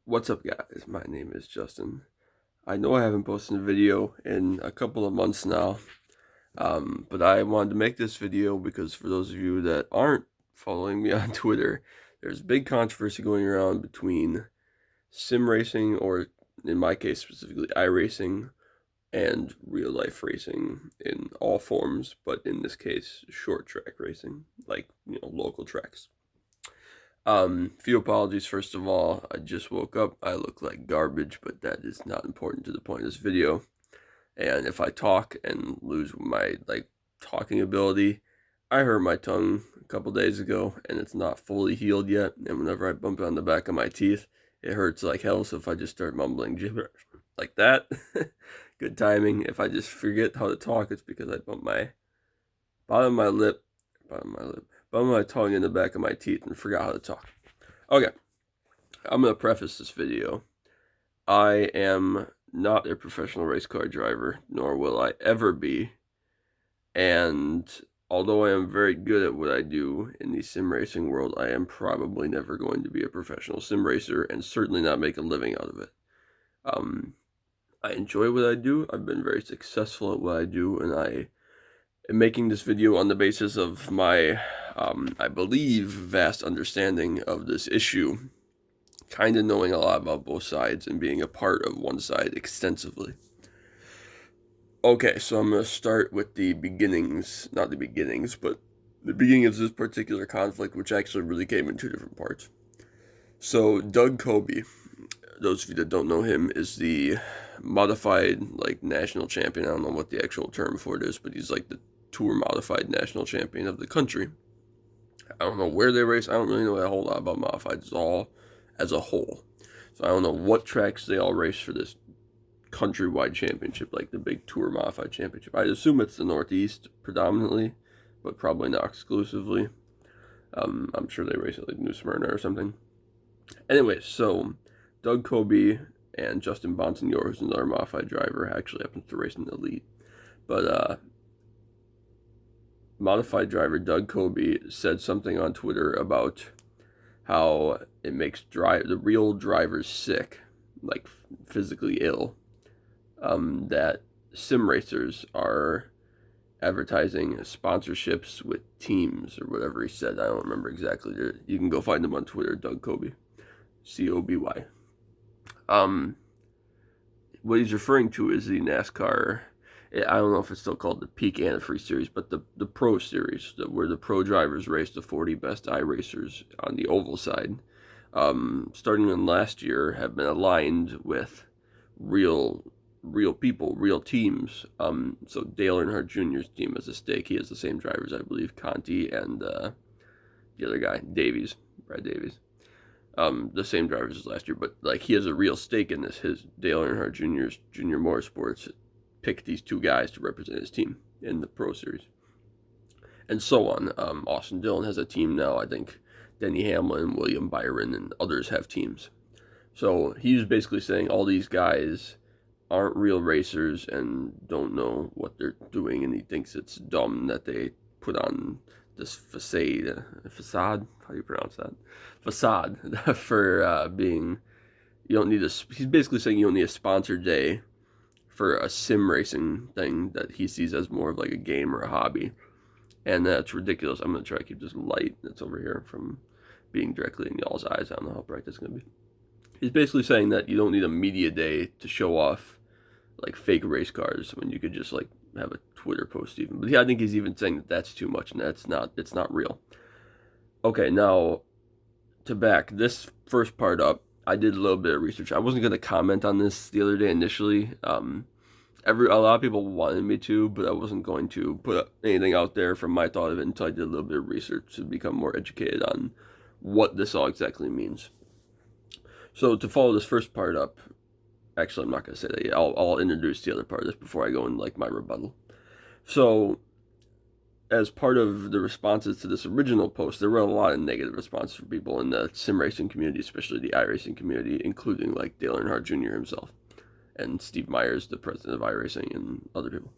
What's up, guys? My name is Justin. I know I haven't posted a video in a couple of months now, but I wanted to make this video because for those of you that aren't following me on Twitter, there's big controversy going around between sim racing, or in my case specifically, iRacing, and real life racing in all forms, but in this case, short track racing, like, local tracks. Few apologies first of all. I just woke up. I look like garbage, but that is not important to the point of this video. And if I talk and lose my talking ability, I hurt my tongue a couple days ago and it's not fully healed yet. And whenever I bump it on the back of my teeth, it hurts like hell. So if I just start mumbling gibberish like that, good timing. If I just forget how to talk, it's because I bumped my bottom of my lip, bottom of my tongue in the back of my teeth and forgot how to talk. Okay, I'm going to preface this video. I am not a professional race car driver, nor will I ever be. And although I am very good at what I do in the sim racing world, I am probably never going to be a professional sim racer and certainly not make a living out of it. I enjoy what I do. I've been very successful at what I do, and I am making this video on the basis of my, I believe, vast understanding of this issue, kind of knowing a lot about both sides and being a part of one side extensively. Okay, so I'm going to start with the beginnings, not the beginnings, but the beginning of this particular conflict, which actually really came in two different parts. So Doug Coby, those of you that don't know him, is the modified national champion. I don't know what the actual term for it is, but he's like the tour modified national champion of the country. I don't know where they race. I don't really know a whole lot about modifieds all as a whole. So I don't know what tracks they all race for this countrywide championship, like the big tour modified championship. I assume it's the Northeast predominantly, but probably not exclusively. I'm sure they race at like New Smyrna or something. Anyway, so Doug Coby and Justin Bonsignore, who's another modified driver, actually happens to race in the elite. But modified driver Doug Coby said something on Twitter about how it makes the real drivers sick, like physically ill, that sim racers are advertising sponsorships with teams or whatever he said. I don't remember exactly. You can go find him on Twitter, Doug Coby, Coby. What he's referring to is the NASCAR. I don't know if it's still called the Peak Antifreeze Series, but the Pro Series, where the pro drivers race the 40 best iRacers on the oval side, starting in last year, have been aligned with real people, real teams. So Dale Earnhardt Jr.'s team has a stake. He has the same drivers, I believe, Conti and the other guy, Brad Davies. The same drivers as last year, but he has a real stake in this. His Dale Earnhardt Jr.'s Junior Motorsports picked these two guys to represent his team in the Pro Series, and so on. Austin Dillon has a team now. I think Denny Hamlin, William Byron, and others have teams. So he's basically saying all these guys aren't real racers and don't know what they're doing, and he thinks it's dumb that they put on this facade, how do you pronounce that? Facade for being, you don't need he's basically saying you don't need a sponsored day for a sim racing thing that he sees as more of like a game or a hobby. And that's ridiculous. I'm going to try to keep this light that's over here from being directly in y'all's eyes. I don't know how bright that's going to be. He's basically saying that you don't need a media day to show off like fake race cars when you could just like have a Twitter post even. But yeah, I think he's even saying that that's too much and it's not real. Okay, now to back this first part up, I did a little bit of research. I wasn't going to comment on this the other day initially. A lot of people wanted me to, but I wasn't going to put anything out there from my thought of it until I did a little bit of research to become more educated on what this all exactly means. So to follow this first part up, actually I'm not going to say that yet. I'll introduce the other part of this before I go in my rebuttal. So as part of the responses to this original post, there were a lot of negative responses from people in the sim racing community, especially the iRacing community, including like Dale Earnhardt Jr. himself and Steve Myers, the president of iRacing, and other people.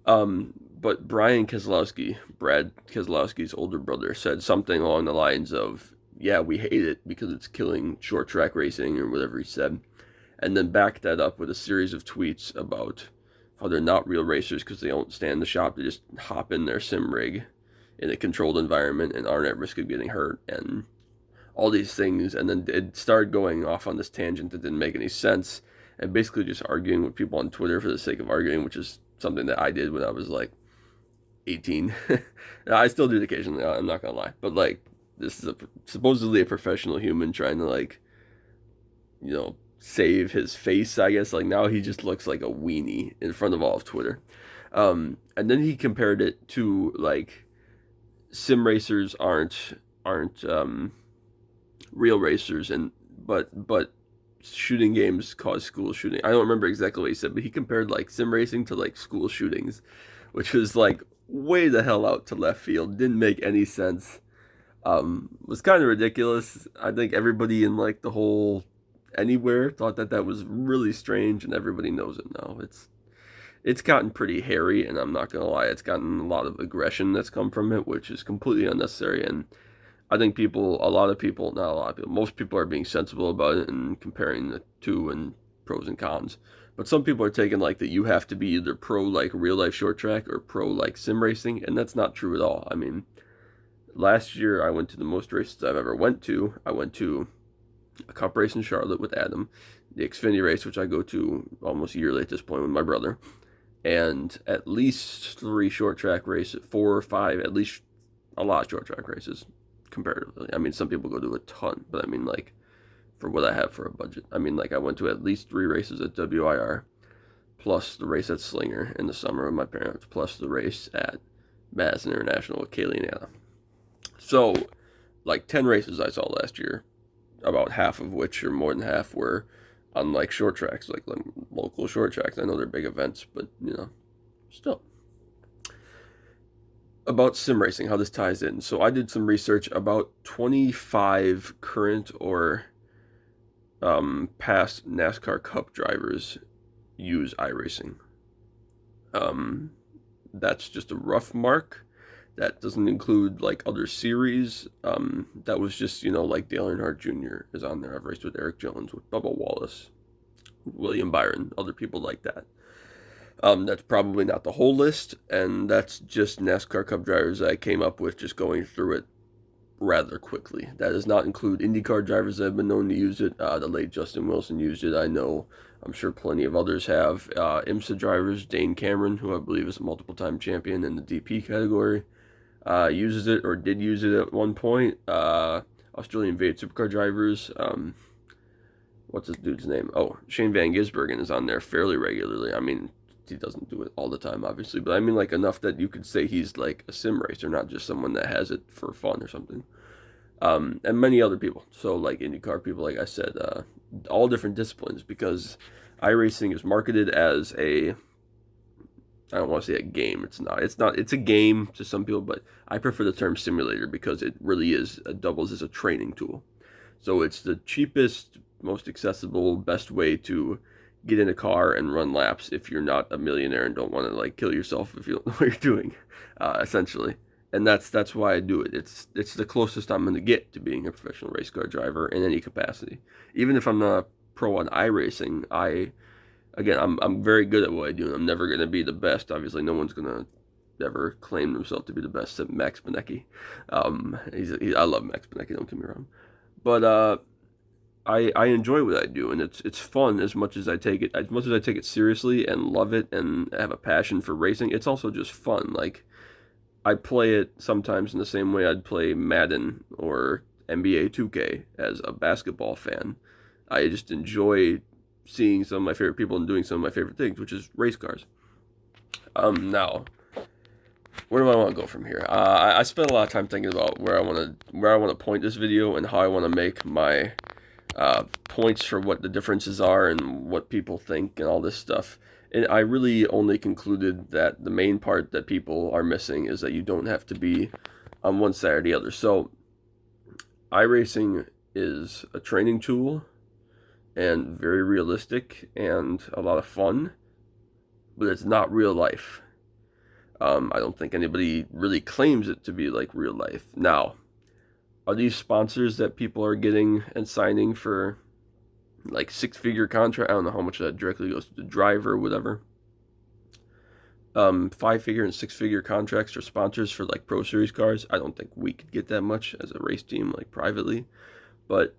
But Brian Keselowski, Brad Keselowski's older brother, said something along the lines of, yeah, we hate it because it's killing short track racing or whatever he said, and then backed that up with a series of tweets about how they're not real racers because they don't stand in the shop. They just hop in their sim rig in a controlled environment and aren't at risk of getting hurt and all these things. And then it started going off on this tangent that didn't make any sense and basically just arguing with people on Twitter for the sake of arguing, which is something that I did when I was like 18. I still do it occasionally, I'm not gonna lie. But like, this is supposedly a professional human trying to like, save his face, I guess. Like now he just looks like a weenie in front of all of Twitter. And then he compared it to like sim racers aren't real racers, and but shooting games cause school shooting. I don't remember exactly what he said, but he compared like sim racing to like school shootings, which was like way the hell out to left field. Didn't make any sense. Was kind of ridiculous. I think everybody in like the whole anywhere thought that that was really strange, and everybody knows it now. It's gotten pretty hairy, and I'm not gonna lie, it's gotten a lot of aggression that's come from it, which is completely unnecessary. And I think a lot of people, not a lot of people, most people are being sensible about it and comparing the two and pros and cons. But some people are taking like that you have to be either pro like real life short track or pro like sim racing, and that's not true at all. I mean, last year I went to the most races I've ever went to. I went to a cup race in Charlotte with Adam, the Xfinity race, which I go to almost yearly at this point with my brother, and at least 3 short track races, 4 or 5, at least a lot of short track races comparatively. I mean, some people go to a ton, but I mean, like, for what I have for a budget. I mean, like, I went to at least 3 races at WIR, plus the race at Slinger in the summer with my parents, plus the race at Madison International with Kaylee and Anna. So, like, 10 races I saw last year, about half of which, or more than half, were on, like, short tracks, like local short tracks. I know they're big events, but, still. About sim racing, how this ties in. So I did some research. About 25 current or past NASCAR Cup drivers use iRacing. That's just a rough mark. That doesn't include like other series. That was just, like Dale Earnhardt Jr. is on there. I've raced with Eric Jones, with Bubba Wallace, William Byron, other people like that. That's probably not the whole list, and that's just NASCAR Cup drivers that I came up with just going through it rather quickly. That does not include IndyCar drivers that have been known to use it. The late Justin Wilson used it. I'm sure plenty of others have. IMSA drivers, Dane Cameron, who I believe is a multiple-time champion in the DP category, uses it or did use it at one point. Australian V8 supercar drivers, what's this dude's name? Oh, Shane Van Gisbergen is on there fairly regularly. I mean, he doesn't do it all the time, obviously, but I mean, like, enough that you could say he's like a sim racer, not just someone that has it for fun or something. And many other people. So, like IndyCar people, like I said, all different disciplines, because iRacing is marketed as I don't want to say a game. It's not. It's a game to some people, but I prefer the term simulator because it really doubles as a training tool. So it's the cheapest, most accessible, best way to get in a car and run laps if you're not a millionaire and don't want to like kill yourself if you don't know what you're doing, essentially. And that's why I do it. It's the closest I'm going to get to being a professional race car driver in any capacity. Even if I'm not a pro on iRacing, I'm very good at what I do, and I'm never going to be the best. Obviously, no one's going to ever claim himself to be the best except Max Benecki. I love Max Benecki, don't get me wrong. But I enjoy what I do, and it's fun as much as I take it. As much as I take it seriously and love it and have a passion for racing, it's also just fun. Like, I play it sometimes in the same way I'd play Madden or NBA 2K as a basketball fan. I just enjoy seeing some of my favorite people and doing some of my favorite things, which is race cars. Now, where do I want to go from here? I spent a lot of time thinking about where I want to point this video and how I want to make my points for what the differences are and what people think and all this stuff. And I really only concluded that the main part that people are missing is that you don't have to be on one side or the other. So, iRacing is a training tool and very realistic and a lot of fun, but it's not real life. I don't think anybody really claims it to be like real life. Now, Are these sponsors that people are getting and signing for like six-figure contract? I don't know how much of that directly goes to the driver or whatever. Five-figure and six-figure contracts or sponsors for like Pro Series cars. I don't think we could get that much as a race team, like privately, but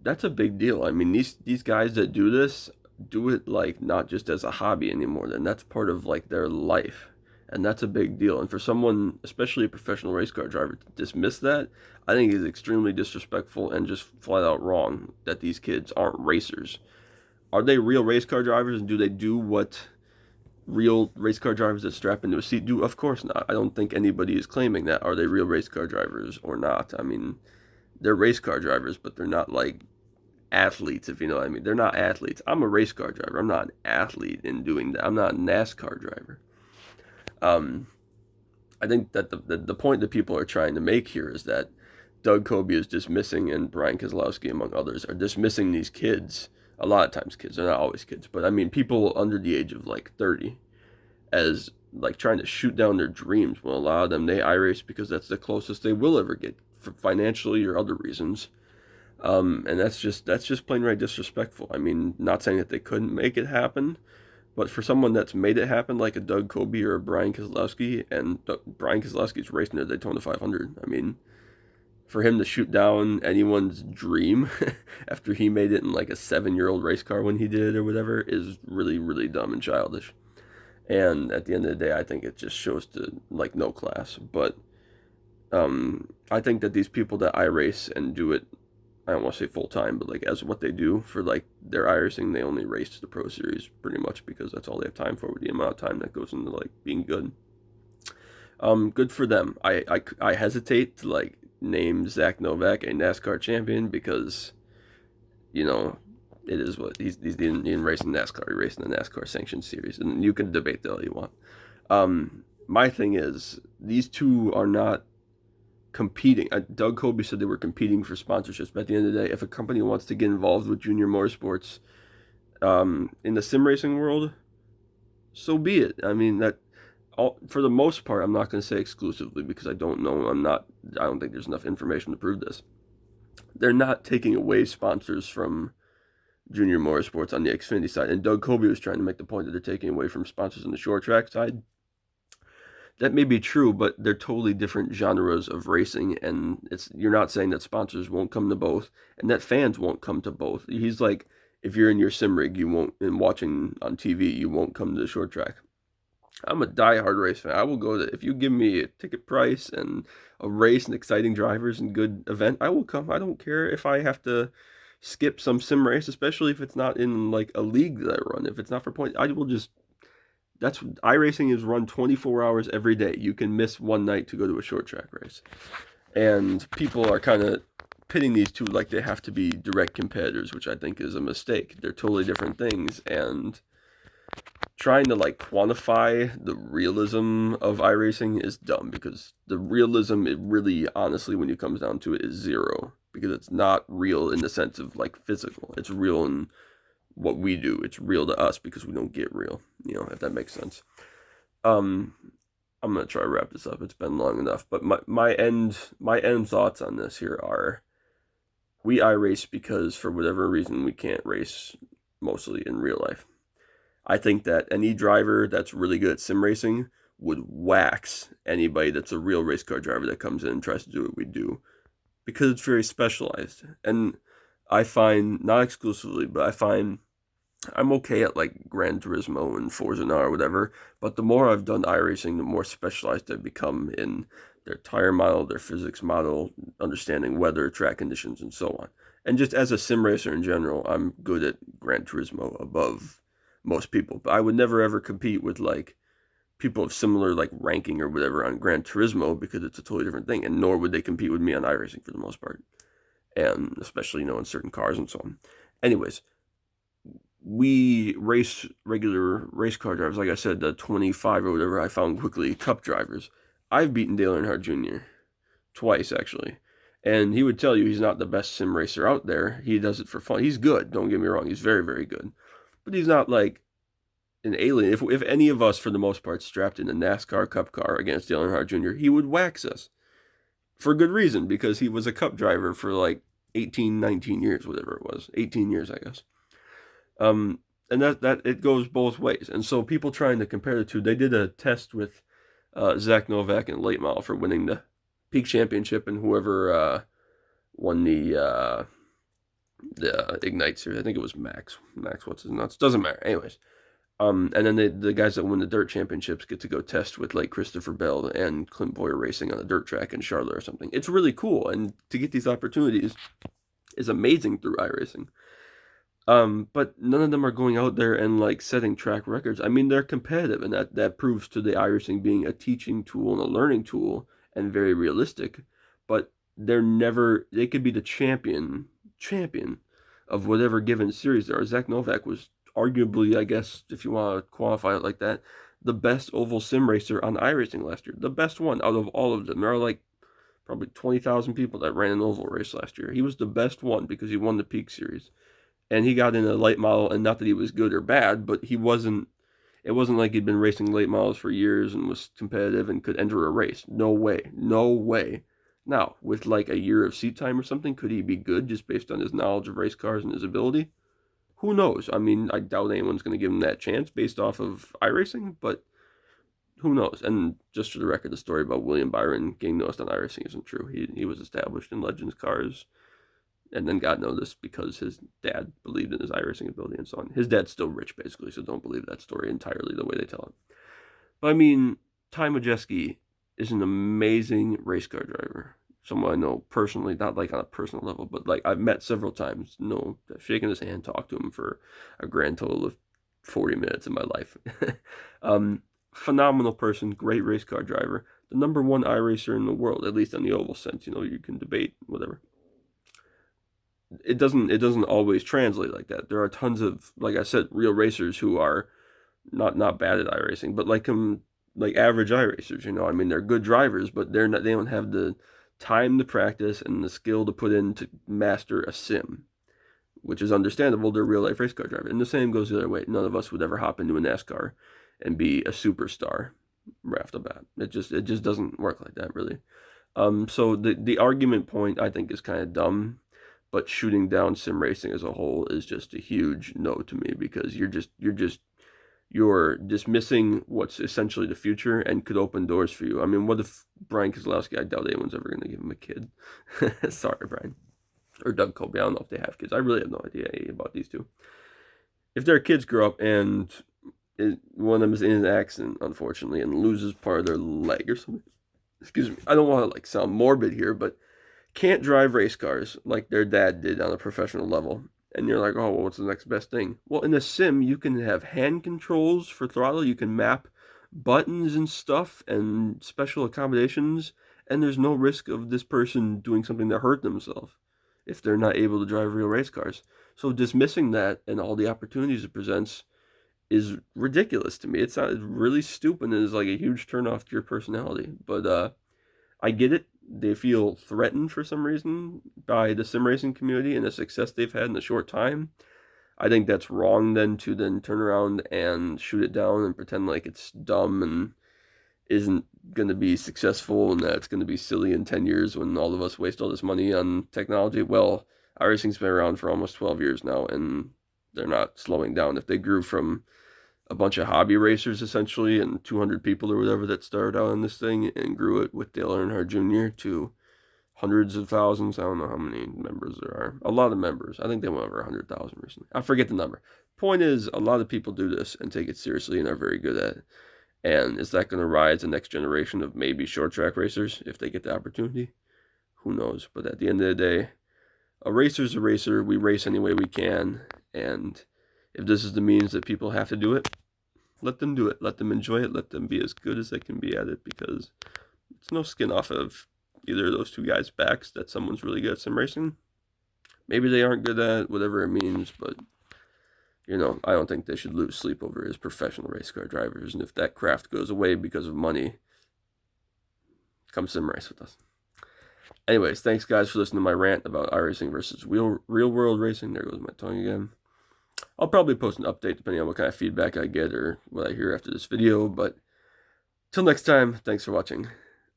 that's a big deal. I mean, these guys that do this do it like not just as a hobby anymore. Then that's part of like their life, and that's a big deal. And for someone, especially a professional race car driver, to dismiss that, I think is extremely disrespectful and just flat out wrong. That these kids aren't racers. Are they real race car drivers, and do they do what real race car drivers that strap into a seat do? Of course not. I don't think anybody is claiming that. Are they real race car drivers or not? I mean, they're race car drivers, but they're not like athletes, if you know what I mean. They're not athletes. I'm a race car driver. I'm not an athlete in doing that. I'm not a NASCAR driver. Um, I think that the point that people are trying to make here is that Doug Coby is dismissing, and Brian Keselowski, among others, are dismissing these kids. A lot of times, kids. They're not always kids, but I mean people under the age of like 30, as like trying to shoot down their dreams. Well, a lot of them they iRace because that's the closest they will ever get, for financially or other reasons. And that's just plain right disrespectful. I mean, not saying that they couldn't make it happen, but for someone that's made it happen, like a Doug Coby or a Brian Keselowski, and Brian Keselowski's racing the Daytona 500. I mean, for him to shoot down anyone's dream after he made it in like a 7-year-old race car when he did or whatever is really, really dumb and childish. And at the end of the day, I think it just shows to like no class. But I think that these people that iRace and do it, I don't want to say full time, but like as what they do for like their iRacing, they only race to the Pro Series pretty much because that's all they have time for with the amount of time that goes into like being good. Good for them. I hesitate to like name Zach Novak a NASCAR champion because you know it is what he's in racing NASCAR, he's racing the NASCAR sanctioned series, and you can debate that all you want. My thing is these two are not competing. Doug Coby said they were competing for sponsorships, but at the end of the day, if a company wants to get involved with Junior Motorsports in the sim racing world, so be it. I mean that for the most part, I'm not going to say exclusively because I don't know. I don't think there's enough information to prove this. They're not taking away sponsors from Junior Motorsports on the Xfinity side, and Doug Coby was trying to make the point that they're taking away from sponsors on the short track side. That may be true, but they're totally different genres of racing, and you're not saying that sponsors won't come to both, and that fans won't come to both. He's like, if you're in your sim rig, you won't, and watching on TV, you won't come to the short track. I'm a diehard race fan. I will go to, if you give me a ticket price and a race and exciting drivers and good event, I will come. I don't care if I have to skip some sim race, especially if it's not in like a league that I run. If it's not for points, I will just, that's iRacing is run 24 hours every day. You can miss one night to go to a short track race. And people are kind of pitting these two like they have to be direct competitors, which I think is a mistake. They're totally different things, and trying to like quantify the realism of iRacing is dumb because the realism, it really honestly when it comes down to it, is zero, because it's not real in the sense of like physical. It's real in what we do. It's real to us because we don't get real, if that makes sense. um I'm gonna try to wrap this up. It's been long enough, but my end thoughts on this here are: we iRace because for whatever reason we can't race mostly in real life. I think that any driver that's really good at sim racing would wax anybody that's a real race car driver that comes in and tries to do what we do, because it's very specialized. And I find, not exclusively, but I find I'm okay at like Gran Turismo and Forza now or whatever, but the more I've done iRacing, the more specialized I've become in their tire model, their physics model, understanding weather, track conditions, and so on. And just as a sim racer in general, I'm good at Gran Turismo above most people. But I would never ever compete with like people of similar like ranking or whatever on Gran Turismo because it's a totally different thing, and nor would they compete with me on iRacing for the most part, and especially in certain cars and so on. Anyways, we race regular race car drivers, like I said, the 25 or whatever I found quickly, cup drivers. I've beaten Dale Earnhardt Jr. twice, actually. And he would tell you he's not the best sim racer out there. He does it for fun. He's good, don't get me wrong. He's very, very good. But he's not like an alien. If any of us, for the most part, strapped in a NASCAR Cup car against Dale Earnhardt Jr., he would wax us. for good reason, because he was a cup driver for like 18, 19 years, whatever it was, 18 years, I guess. Um, and that it goes both ways. And so people trying to compare the two, they did a test with Zach Novak and late model for winning the Peak Championship, and whoever won the Ignite series, I think it was Max. Max, what's his nuts? Doesn't matter. Anyways, and then the guys that win the dirt championships get to go test with like Christopher Bell and Clint Bowyer Racing on a dirt track in Charlotte or something. It's really cool, and to get these opportunities is amazing through iRacing. But none of them are going out there and like setting track records. I mean, they're competitive, and that proves to the iRacing being a teaching tool and a learning tool and very realistic. But they're never. They could be the champion of whatever given series there are. Zach Novak was arguably, I guess, if you want to qualify it like that, the best oval sim racer on iRacing last year. The best one out of all of them. There are like probably 20,000 people that ran an oval race last year. He was the best one because he won the Peak Series. And he got in a late model, and not that he was good or bad, but he wasn't. It wasn't like he'd been racing late models for years and was competitive and could enter a race. No way, no way. Now, with like a year of seat time or something, could he be good just based on his knowledge of race cars and his ability? Who knows? I mean, I doubt anyone's going to give him that chance based off of iRacing, but who knows? And just for the record, the story about William Byron getting noticed on iRacing isn't true. He was established in Legends cars and then got noticed because his dad believed in his iRacing ability and so on. His dad's still rich, basically, so don't believe that story entirely the way they tell it. But I mean, Ty Majeski is an amazing race car driver. Someone I know personally, not like on a personal level, but like I've met several times. No, I've shaken his hand, talked to him for a grand total of 40 minutes in my life. Phenomenal person, great race car driver, the number one iRacer in the world, at least on the oval sense. You know, you can debate whatever. It doesn't always translate like that. There are tons of, like I said, real racers who are not bad at iRacing, but like average iRacers. You know, I mean, they're good drivers, but they don't have the time to practice and the skill to put in to master a sim, which is understandable. They're real life race car drivers, and the same goes the other way. None of us would ever hop into a NASCAR and be a superstar right off the bat. It just doesn't work like that, really. So the argument point I think is kind of dumb, but shooting down sim racing as a whole is just a huge no to me, because you're dismissing what's essentially the future and could open doors for you. I mean, what if Brian Keselowski? I doubt anyone's ever going to give him a kid. Sorry, Brian. Or Doug Colby. I don't know if they have kids. I really have no idea about these two. If their kids grow up and one of them is in an accident, unfortunately, and loses part of their leg or something. Excuse me. I don't want to like sound morbid here, but can't drive race cars like their dad did on a professional level. And you're like, oh, well, what's the next best thing? Well, in a sim, you can have hand controls for throttle. You can map buttons and stuff and special accommodations. And there's no risk of this person doing something to hurt themselves if they're not able to drive real race cars. So dismissing that and all the opportunities it presents is ridiculous to me. It's really stupid and is like a huge turnoff to your personality. But I get it. They feel threatened for some reason by the sim racing community and the success they've had in a short time. I think that's wrong then to then turn around and shoot it down and pretend like it's dumb and isn't going to be successful and that it's going to be silly in 10 years when all of us waste all this money on technology. Well, iRacing's been around for almost 12 years now, and they're not slowing down. If they grew from a bunch of hobby racers essentially and 200 people or whatever that started out on this thing and grew it with Dale Earnhardt Jr. to hundreds of thousands. I don't know how many members there are. A lot of members. I think they went over 100,000 recently. I forget the number. Point is, a lot of people do this and take it seriously and are very good at it. And is that going to rise the next generation of maybe short track racers if they get the opportunity? Who knows? But at the end of the day, a racer's a racer. We race any way we can. And if this is the means that people have to do it, let them do it. Let them enjoy it. Let them be as good as they can be at it, because it's no skin off of either of those two guys' backs that someone's really good at sim racing. Maybe they aren't good at it, whatever it means, but, you know, I don't think they should lose sleep over as professional race car drivers. And if that craft goes away because of money, come sim race with us. Anyways, thanks guys for listening to my rant about iRacing versus real world racing. There goes my tongue again. I'll probably post an update depending on what kind of feedback I get or what I hear after this video. But till next time, thanks for watching.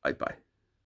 Bye.